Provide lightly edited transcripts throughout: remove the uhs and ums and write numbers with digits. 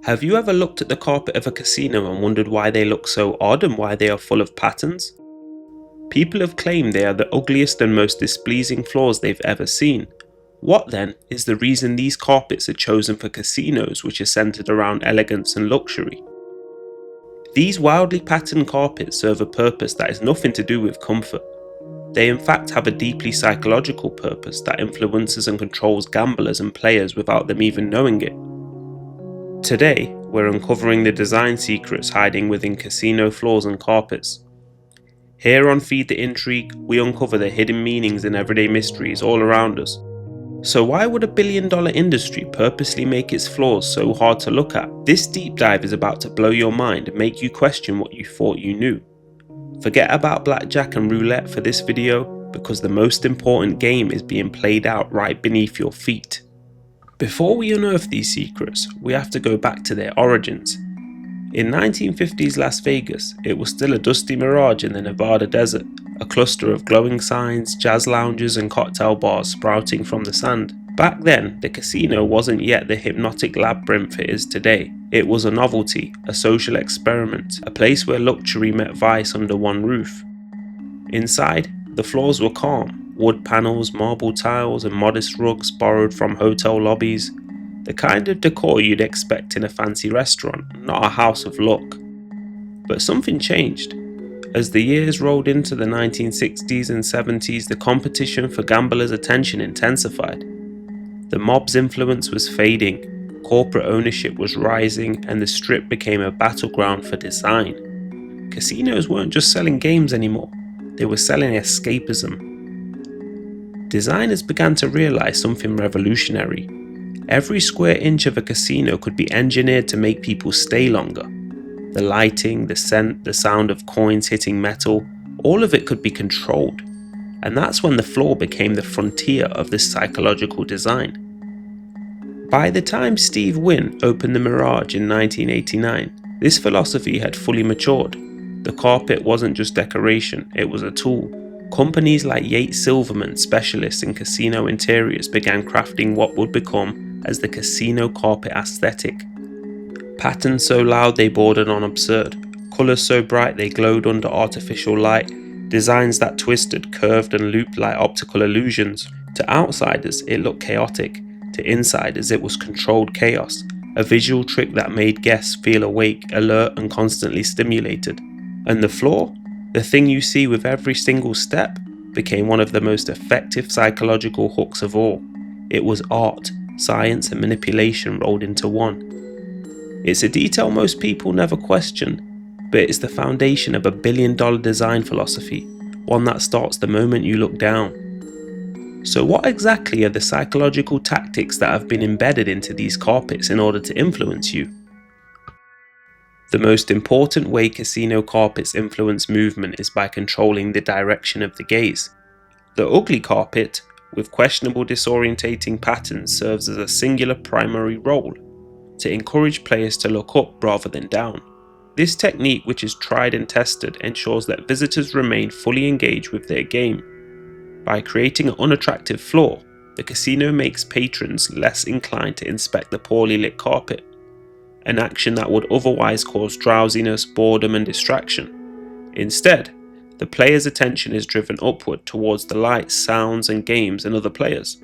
Have you ever looked at the carpet of a casino and wondered why they look so odd and why they are full of patterns? People have claimed they are the ugliest and most displeasing floors they've ever seen. What then is the reason these carpets are chosen for casinos which are centered around elegance and luxury? These wildly patterned carpets serve a purpose that is nothing to do with comfort. They in fact have a deeply psychological purpose that influences and controls gamblers and players without them even knowing it. Today, we're uncovering the design secrets hiding within casino floors and carpets. Here on Feed the Intrigue, we uncover the hidden meanings and everyday mysteries all around us. So why would a billion-dollar industry purposely make its floors so hard to look at? This deep dive is about to blow your mind and make you question what you thought you knew. Forget about blackjack and roulette for this video, because the most important game is being played out right beneath your feet. Before we unearth these secrets, we have to go back to their origins. In 1950s Las Vegas, it was still a dusty mirage in the Nevada desert, a cluster of glowing signs, jazz lounges and cocktail bars sprouting from the sand. Back then, the casino wasn't yet the hypnotic labyrinth it is today. It was a novelty, a social experiment, a place where luxury met vice under one roof. Inside, the floors were calm. Wood panels, marble tiles and modest rugs borrowed from hotel lobbies. The kind of decor you'd expect in a fancy restaurant, not a house of luck. But something changed. As the years rolled into the 1960s and 70s, the competition for gamblers' attention intensified. The mob's influence was fading, corporate ownership was rising, and the Strip became a battleground for design. Casinos weren't just selling games anymore, they were selling escapism. Designers began to realize something revolutionary. Every square inch of a casino could be engineered to make people stay longer. The lighting, the scent, the sound of coins hitting metal, all of it could be controlled. And that's when the floor became the frontier of this psychological design. By the time Steve Wynn opened the Mirage in 1989, this philosophy had fully matured. The carpet wasn't just decoration, it was a tool. Companies like Yates Silverman, specialists in casino interiors, began crafting what would become as the casino carpet aesthetic. Patterns so loud they bordered on absurd, colours so bright they glowed under artificial light, designs that twisted, curved and looped like optical illusions. To outsiders it looked chaotic, to insiders it was controlled chaos, a visual trick that made guests feel awake, alert and constantly stimulated. And the floor? The thing you see with every single step, became one of the most effective psychological hooks of all. It was art, science and manipulation rolled into one. It's a detail most people never question, but it's the foundation of a billion-dollar design philosophy, one that starts the moment you look down. So what exactly are the psychological tactics that have been embedded into these carpets in order to influence you? The most important way casino carpets influence movement is by controlling the direction of the gaze. The ugly carpet, with questionable disorientating patterns, serves as a singular primary role, to encourage players to look up rather than down. This technique, which is tried and tested, ensures that visitors remain fully engaged with their game. By creating an unattractive floor, the casino makes patrons less inclined to inspect the poorly lit carpet, an action that would otherwise cause drowsiness, boredom and distraction. Instead, the player's attention is driven upward towards the lights, sounds and games and other players.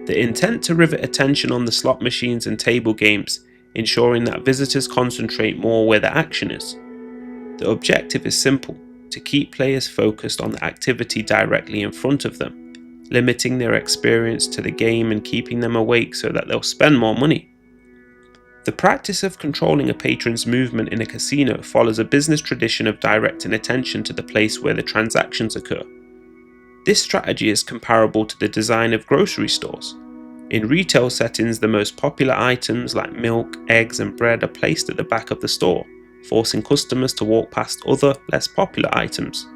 The intent to rivet attention on the slot machines and table games, ensuring that visitors concentrate more where the action is. The objective is simple, to keep players focused on the activity directly in front of them, limiting their experience to the game and keeping them awake so that they'll spend more money. The practice of controlling a patron's movement in a casino follows a business tradition of directing attention to the place where the transactions occur. This strategy is comparable to the design of grocery stores. In retail settings, the most popular items like milk, eggs and bread are placed at the back of the store, forcing customers to walk past other, less popular items.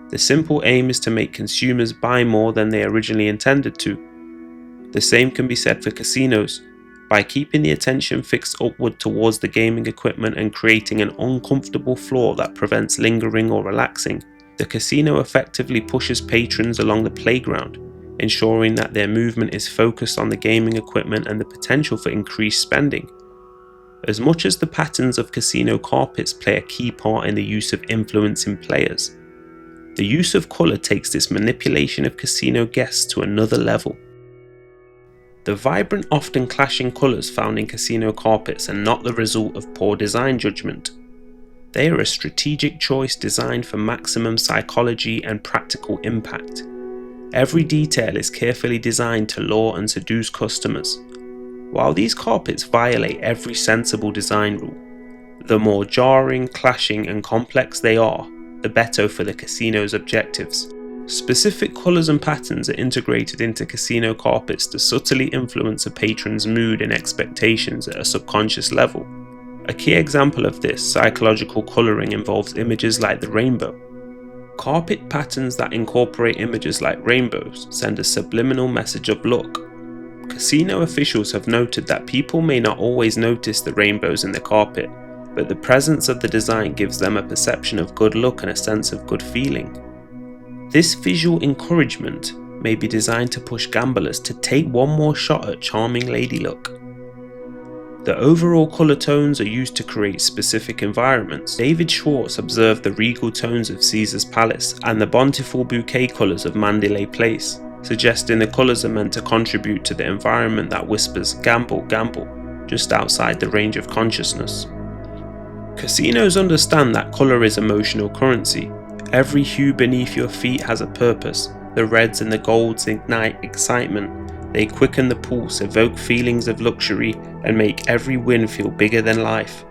The simple aim is to make consumers buy more than they originally intended to. The same can be said for casinos. By keeping the attention fixed upward towards the gaming equipment and creating an uncomfortable floor that prevents lingering or relaxing, the casino effectively pushes patrons along the playground, ensuring that their movement is focused on the gaming equipment and the potential for increased spending. As much as the patterns of casino carpets play a key part in the use of influencing players, the use of colour takes this manipulation of casino guests to another level. The vibrant, often clashing colours found in casino carpets are not the result of poor design judgment. They are a strategic choice designed for maximum psychology and practical impact. Every detail is carefully designed to lure and seduce customers. While these carpets violate every sensible design rule, the more jarring, clashing and complex they are, the better for the casino's objectives. Specific colours and patterns are integrated into casino carpets to subtly influence a patron's mood and expectations at a subconscious level. A key example of this psychological colouring involves images like the rainbow. Carpet patterns that incorporate images like rainbows send a subliminal message of luck. Casino officials have noted that people may not always notice the rainbows in the carpet, but the presence of the design gives them a perception of good luck and a sense of good feeling. This visual encouragement may be designed to push gamblers to take one more shot at charming lady luck. The overall colour tones are used to create specific environments. David Schwartz observed the regal tones of Caesar's Palace and the bountiful bouquet colours of Mandalay Place, suggesting the colours are meant to contribute to the environment that whispers "gamble, gamble" just outside the range of consciousness. Casinos understand that colour is emotional currency. Every hue beneath your feet has a purpose. The reds and the golds ignite excitement. They quicken the pulse, evoke feelings of luxury, and make every win feel bigger than life.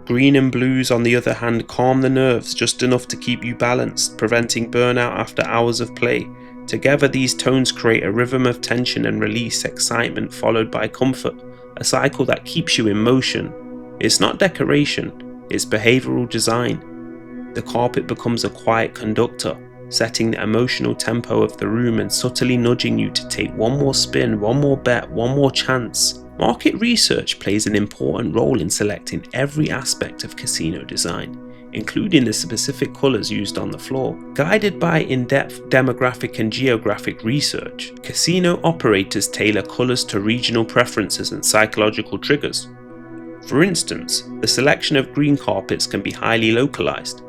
Green and blues, on the other hand, calm the nerves just enough to keep you balanced, preventing burnout after hours of play. Together, these tones create a rhythm of tension and release, excitement followed by comfort, a cycle that keeps you in motion. It's not decoration, it's behavioral design. The carpet becomes a quiet conductor, setting the emotional tempo of the room and subtly nudging you to take one more spin, one more bet, one more chance. Market research plays an important role in selecting every aspect of casino design, including the specific colours used on the floor. Guided by in-depth demographic and geographic research, casino operators tailor colours to regional preferences and psychological triggers. For instance, the selection of green carpets can be highly localised.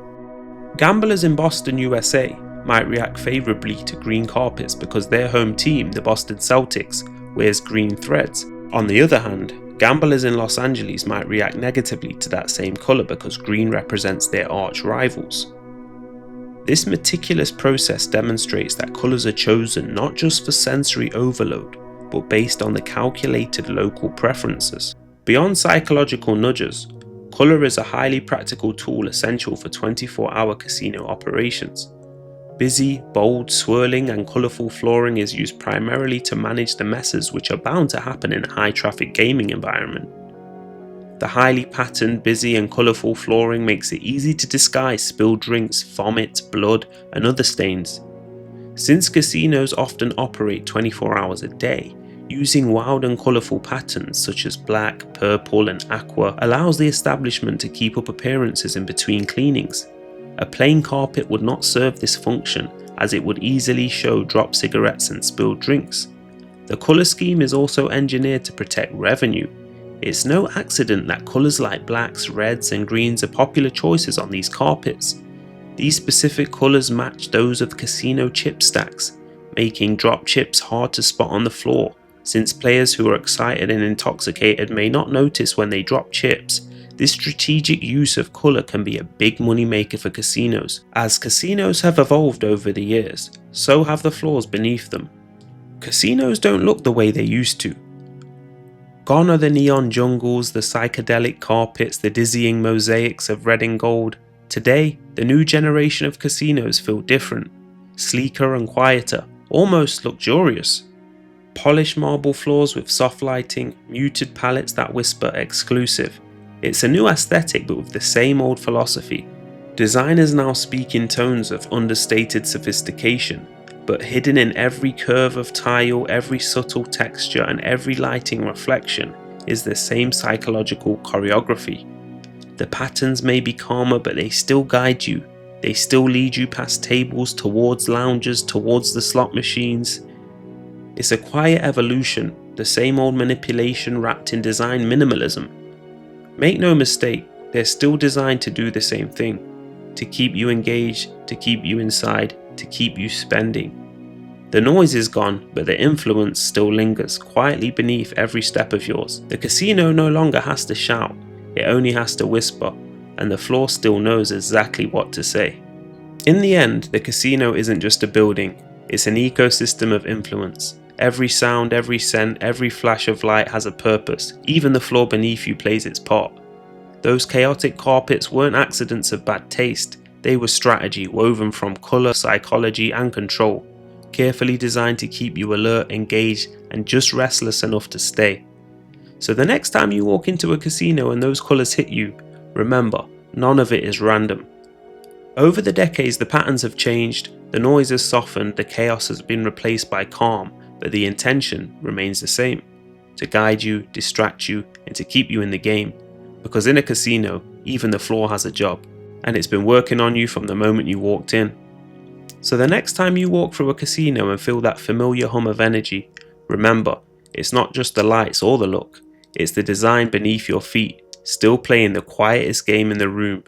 Gamblers in Boston, USA might react favourably to green carpets because their home team, the Boston Celtics, wears green threads. On the other hand, gamblers in Los Angeles might react negatively to that same colour because green represents their arch rivals. This meticulous process demonstrates that colours are chosen not just for sensory overload, but based on the calculated local preferences. Beyond psychological nudges, colour is a highly practical tool essential for 24-hour casino operations. Busy, bold, swirling and colourful flooring is used primarily to manage the messes which are bound to happen in a high-traffic gaming environment. The highly patterned, busy and colourful flooring makes it easy to disguise spilled drinks, vomit, blood and other stains. Since casinos often operate 24 hours a day, using wild and colourful patterns such as black, purple and aqua allows the establishment to keep up appearances in between cleanings. A plain carpet would not serve this function, as it would easily show dropped cigarettes and spilled drinks. The colour scheme is also engineered to protect revenue. It's no accident that colours like blacks, reds and greens are popular choices on these carpets. These specific colours match those of casino chip stacks, making drop chips hard to spot on the floor, since players who are excited and intoxicated may not notice when they drop chips. This strategic use of colour can be a big money maker for casinos. As casinos have evolved over the years, so have the floors beneath them. Casinos don't look the way they used to. Gone are the neon jungles, the psychedelic carpets, the dizzying mosaics of red and gold. Today, the new generation of casinos feel different, sleeker and quieter, almost luxurious. Polished marble floors with soft lighting, muted palettes that whisper exclusive. It's a new aesthetic but with the same old philosophy. Designers now speak in tones of understated sophistication, but hidden in every curve of tile, every subtle texture and every lighting reflection is the same psychological choreography. The patterns may be calmer but they still guide you. They still lead you past tables, towards lounges, towards the slot machines. It's a quiet evolution, the same old manipulation wrapped in design minimalism. Make no mistake, they're still designed to do the same thing, to keep you engaged, to keep you inside, to keep you spending. The noise is gone, but the influence still lingers quietly beneath every step of yours. The casino no longer has to shout, it only has to whisper, and the floor still knows exactly what to say. In the end, the casino isn't just a building, it's an ecosystem of influence. Every sound, every scent, every flash of light has a purpose, even the floor beneath you plays its part. Those chaotic carpets weren't accidents of bad taste, they were strategy woven from colour, psychology and control, carefully designed to keep you alert, engaged and just restless enough to stay. So the next time you walk into a casino and those colours hit you, remember, none of it is random. Over the decades the patterns have changed, the noise has softened, the chaos has been replaced by calm, but the intention remains the same: to guide you, distract you and to keep you in the game. Because in a casino, even the floor has a job, and it's been working on you from the moment you walked in. So the next time you walk through a casino and feel that familiar hum of energy, remember, it's not just the lights or the look, it's the design beneath your feet, still playing the quietest game in the room,